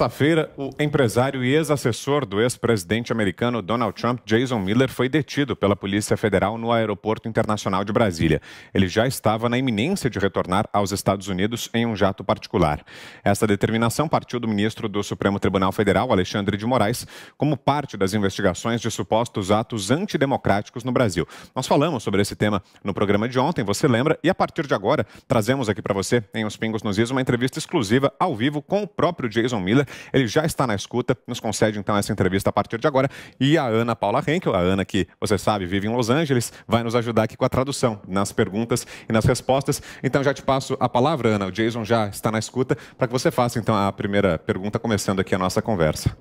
terça-feira, o empresário e ex-assessor do ex-presidente americano Donald Trump, Jason Miller, foi detido pela Polícia Federal no Aeroporto Internacional de Brasília. Ele já estava na iminência de retornar aos Estados Unidos em um jato particular. Essa determinação partiu do ministro do Supremo Tribunal Federal, Alexandre de Moraes, como parte das investigações de supostos atos antidemocráticos no Brasil. Nós falamos sobre esse tema no programa de ontem, você lembra? E a partir de agora, trazemos aqui para você, em Os Pingos nos Is, uma entrevista exclusiva ao vivo com o próprio Jason Miller. Ele já está na escuta, nos concede então essa entrevista a partir de agora. E a Ana Paula Henkel, a Ana que, você sabe, vive em Los Angeles, vai nos ajudar aqui com a tradução nas perguntas e nas respostas. Então já te passo a palavra, Ana. O Jason já está na escuta para que você faça então a primeira pergunta, começando aqui a nossa conversa.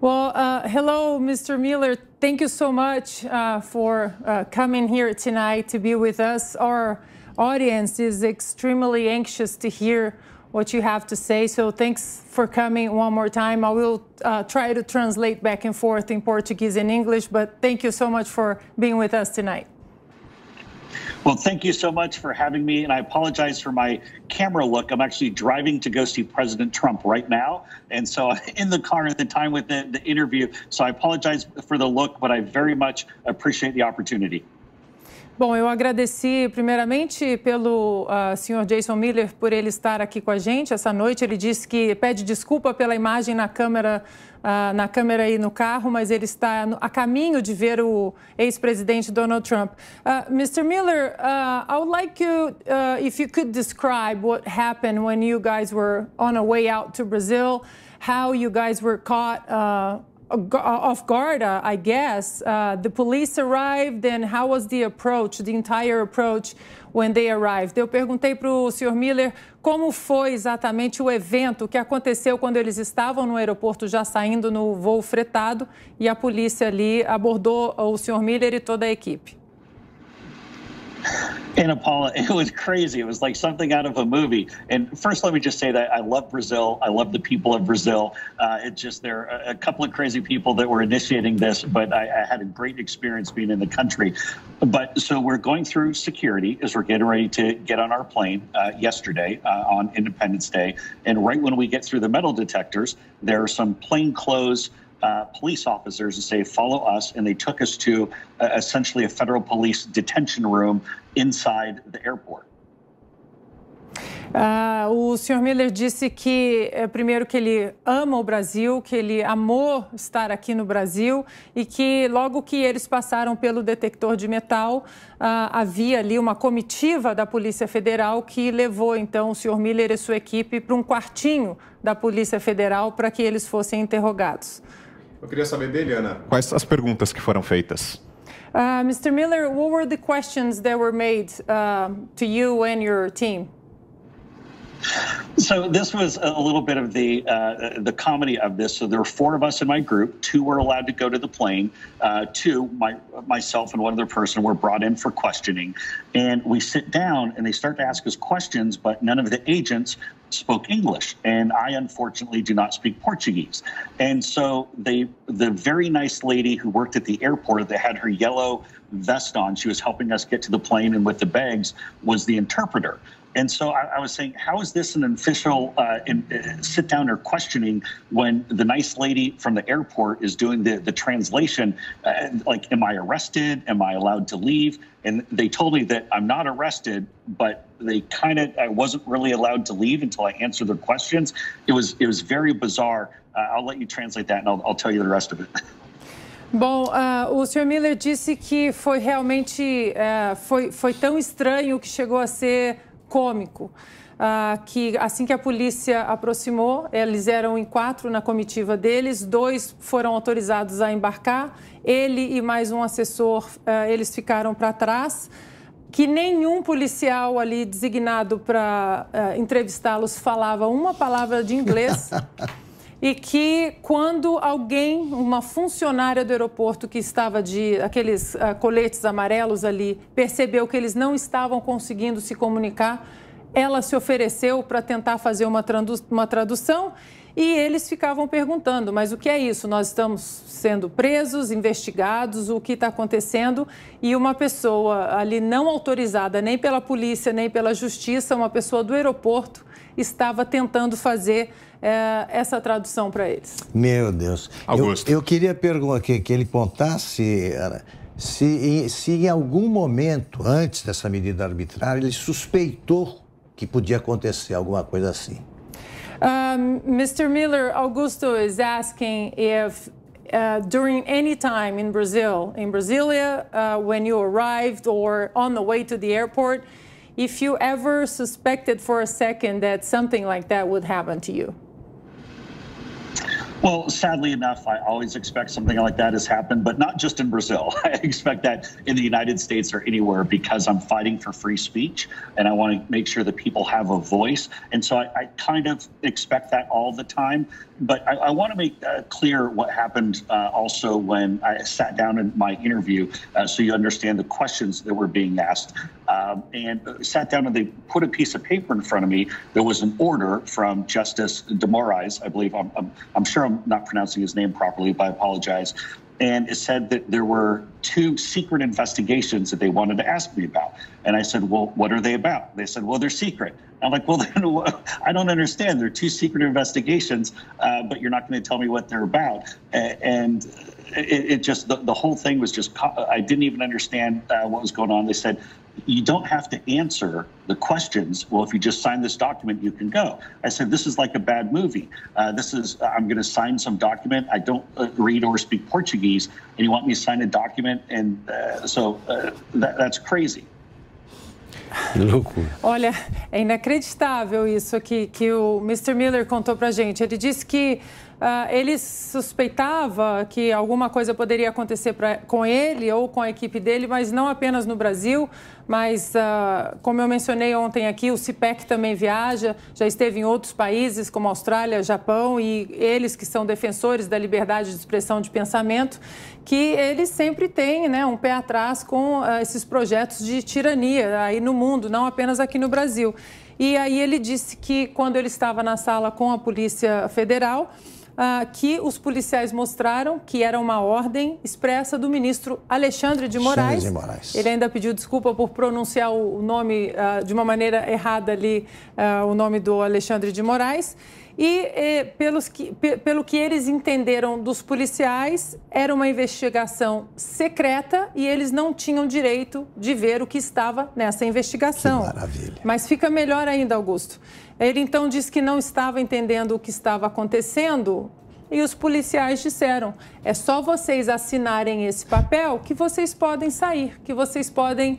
Well, hello, Mr. Miller. Thank you so much for coming here tonight to be with us. Our audience is extremely anxious to hear what you have to say. So thanks for coming one more time. I will try to translate back and forth in Portuguese and English, but thank you so much for being with us tonight. Well, thank you so much for having me, and I apologize for my camera look. I'm actually driving to go see President Trump right now, and so I'm in the car at the time with the interview, so I apologize for the look, but I very much appreciate the opportunity. Bom, eu agradeci primeiramente pelo senhor Jason Miller por ele estar aqui com a gente essa noite. Ele disse que pede desculpa pela imagem na câmera aí no carro, mas ele está a caminho de ver o ex-presidente Donald Trump. Mr. Miller, I would like you, if you could describe what happened when you guys were on a way out to Brazil, how you guys were caught off guard, I guess. The police arrived, and how was the approach, the entire approach, when they arrived? Eu perguntei para o Sr. Miller como foi exatamente o evento que aconteceu quando eles estavam no aeroporto já saindo no voo fretado e a polícia ali abordou o Sr. Miller e toda a equipe. Ana Paula, it was crazy. It was like something out of a movie. And first, let me just say that I love Brazil. I love the people of Brazil. It's just there are a couple of crazy people that were initiating this, but I had a great experience being in the country. But so we're going through security as we're getting ready to get on our plane yesterday on Independence Day. And right when we get through the metal detectors, there are some plainclothes police officers who say, follow us, and they took us to essentially a federal police detention room inside the airport. O Sr. Miller disse que, primeiro, que ele ama o Brasil, que ele amou estar aqui no Brasil e que logo que eles passaram pelo detector de metal, havia ali uma comitiva da Polícia Federal que levou, então, o Sr. Miller e sua equipe para um quartinho da Polícia Federal para que eles fossem interrogados. Eu queria saber dele, Ana, quais as perguntas que foram feitas? Mr. Miller, what were the questions that were made to you and your team? So this was a little bit of the comedy of this. So there were 4 of us in my group. 2 were allowed to go to the plane. 2, myself and one other person, were brought in for questioning. And we sit down and they start to ask us questions, but none of the agents spoke English. And I, unfortunately, do not speak Portuguese. And so the very nice lady who worked at the airport that had her yellow vest on, she was helping us get to the plane and with the bags, was the interpreter. And so I was saying, how is this an official sit-down or questioning when the nice lady from the airport is doing the translation? Like, am I arrested? Am I allowed to leave? And they told me that I'm not arrested, but I wasn't really allowed to leave until I answered their questions. It was very bizarre. I'll let you translate that, and I'll tell you the rest of it. Bom, o Sr. Miller disse que foi realmente foi tão estranho que chegou a ser cômico, que assim que a polícia aproximou, eles eram em 4 na comitiva deles, 2 foram autorizados a embarcar, ele e mais um assessor, eles ficaram para trás, que nenhum policial ali designado para entrevistá-los falava uma palavra de inglês. E que quando alguém, uma funcionária do aeroporto que estava de aqueles coletes amarelos ali, percebeu que eles não estavam conseguindo se comunicar, ela se ofereceu para tentar fazer uma tradução e eles ficavam perguntando, mas o que é isso? Nós estamos sendo presos, investigados, o que está acontecendo? E uma pessoa ali não autorizada nem pela polícia, nem pela justiça, uma pessoa do aeroporto, estava tentando fazer essa tradução para eles. Meu Deus. Augusto. Eu queria perguntar que ele contasse, Ana, se em algum momento, antes dessa medida arbitrária, ele suspeitou que podia acontecer alguma coisa assim. Mr. Miller, Augusto is asking if during any time in Brasilia, when you arrived or on the way to the airport, if you ever suspected for a second that something like that would happen to you. Well, sadly enough, I always expect something like that has happened, but not just in Brazil. I expect that in the United States or anywhere because I'm fighting for free speech and I want to make sure that people have a voice. And so I kind of expect that all the time. But I want to make clear what happened also when I sat down in my interview so you understand the questions that were being asked. And sat down and they put a piece of paper in front of me. There was an order from Justice de Moraes, I believe. I'm sure I'm not pronouncing his name properly, but I apologize. And it said that there were 2 secret investigations that they wanted to ask me about. And I said, well, what are they about? They said, well, they're secret. I'm like, well, then, I don't understand. They're 2 secret investigations, but you're not going to tell me what they're about. And it just, the whole thing was just, I didn't even understand what was going on. They said, you don't have to answer the questions. Well, if you just sign this document, you can go. I said, this is like a bad movie. I'm going to sign some document. I don't read or speak Portuguese, and you want me to sign a document? And that's crazy. Que loucura. Olha, é inacreditável isso aqui que o Mr. Miller contou pra gente. Ele disse que ele suspeitava que alguma coisa poderia acontecer com ele ou com a equipe dele, mas não apenas no Brasil, mas como eu mencionei ontem aqui, o CIPEC também viaja, já esteve em outros países como Austrália, Japão, e eles que são defensores da liberdade de expressão de pensamento, que eles sempre têm, né, um pé atrás com esses projetos de tirania aí no mundo, não apenas aqui no Brasil. E aí ele disse que quando ele estava na sala com a Polícia Federal, que os policiais mostraram que era uma ordem expressa do ministro Alexandre de Moraes. Ele ainda pediu desculpa por pronunciar o nome de uma maneira errada ali, o nome do Alexandre de Moraes. E pelo que eles entenderam dos policiais, era uma investigação secreta e eles não tinham direito de ver o que estava nessa investigação. Que maravilha. Mas fica melhor ainda, Augusto. Ele então disse que não estava entendendo o que estava acontecendo e os policiais disseram, é só vocês assinarem esse papel que vocês podem sair, que vocês podem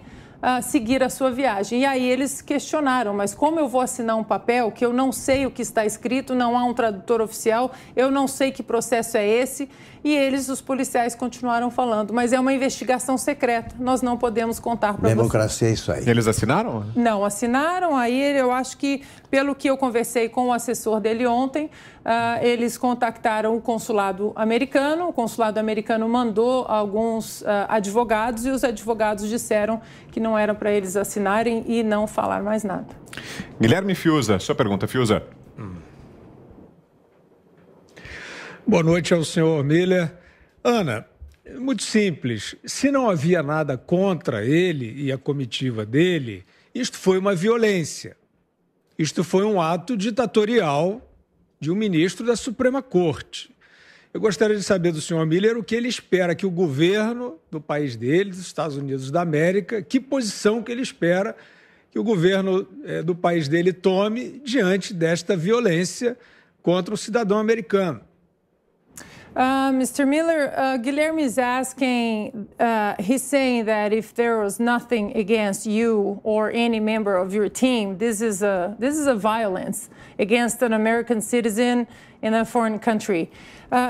seguir a sua viagem. E aí eles questionaram, mas como eu vou assinar um papel que eu não sei o que está escrito, não há um tradutor oficial, eu não sei que processo é esse? E os policiais continuaram falando, mas é uma investigação secreta, nós não podemos contar para vocês. Democracia é isso aí. Eles assinaram? Não, assinaram, aí eu acho que, pelo que eu conversei com o assessor dele ontem, eles contactaram o consulado americano mandou alguns advogados e os advogados disseram que não era para eles assinarem e não falar mais nada. Guilherme Fiuza, sua pergunta, Fiuza. Boa noite ao senhor Miller. Ana, muito simples, se não havia nada contra ele e a comitiva dele, isto foi uma violência. Isto foi um ato ditatorial de um ministro da Suprema Corte. Eu gostaria de saber do senhor Miller o que ele espera que o governo do país dele, dos Estados Unidos da América, que posição que ele espera que o governo do país dele tome diante desta violência contra o cidadão americano. Mr. Miller, Guilherme is asking, he's saying that if there was nothing against you or any member of your team, this is a violence against an American citizen in a foreign country.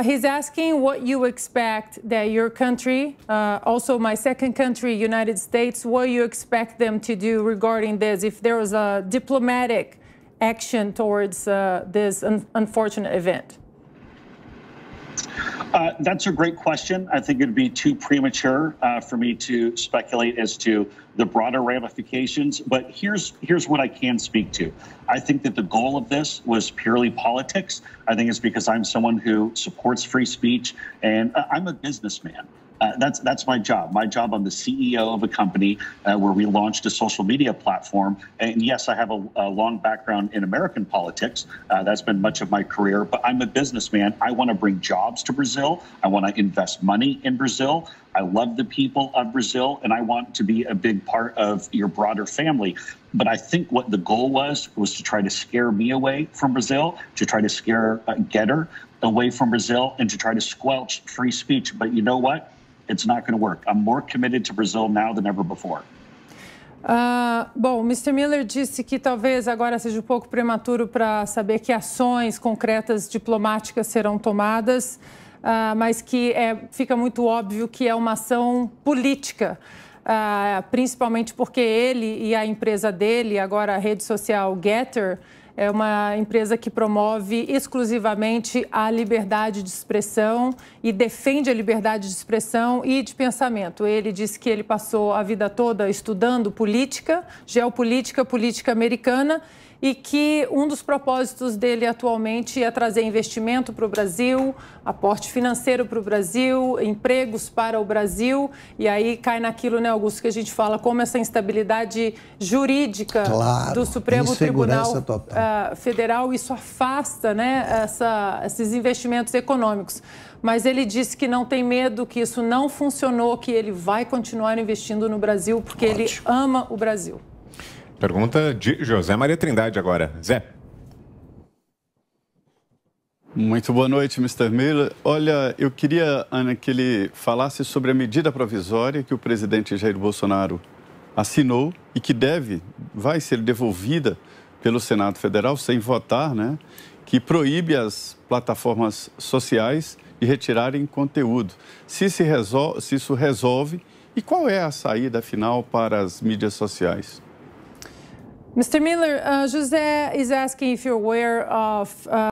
He's asking what you expect that your country, also my second country, United States, what you expect them to do regarding this, if there was a diplomatic action towards this unfortunate event. That's a great question. I think it'd be too premature for me to speculate as to the broader ramifications. But here's what I can speak to. I think that the goal of this was purely politics. I think it's because I'm someone who supports free speech, and I'm a businessman. That's my job. My job, I'm the CEO of a company where we launched a social media platform. And yes, I have a long background in American politics. That's been much of my career. But I'm a businessman. I want to bring jobs to Brazil. I want to invest money in Brazil. I love the people of Brazil, and I want to be a big part of your broader family. But I think what the goal was to try to scare me away from Brazil, to try to scare Getter away from Brazil, and to try to squelch free speech. But you know what? It's not going to work. I'm more committed to Brazil now than ever before. Bom, o Mr. Miller disse que talvez agora seja um pouco prematuro para saber que ações concretas diplomáticas serão tomadas, mas que fica muito óbvio que é uma ação política, principalmente porque ele e a empresa dele, agora a rede social Getter, é uma empresa que promove exclusivamente a liberdade de expressão e defende a liberdade de expressão e de pensamento. Ele disse que ele passou a vida toda estudando política, geopolítica, política americana, e que um dos propósitos dele atualmente é trazer investimento para o Brasil, aporte financeiro para o Brasil, empregos para o Brasil, e aí cai naquilo, né, Augusto, que a gente fala, como essa instabilidade jurídica do Supremo Tribunal Federal, isso afasta, né, esses investimentos econômicos. Mas ele disse que não tem medo, que isso não funcionou, que ele vai continuar investindo no Brasil, porque ele ama o Brasil. Pergunta de José Maria Trindade agora. Zé. Muito boa noite, Mr. Miller. Olha, eu queria, Ana, que ele falasse sobre a medida provisória que o presidente Jair Bolsonaro assinou e que vai ser devolvida pelo Senado Federal, sem votar, né? Que proíbe as plataformas sociais de retirarem conteúdo. Se isso resolve, e qual é a saída final para as mídias sociais? Mr. Miller, José is asking if you're aware of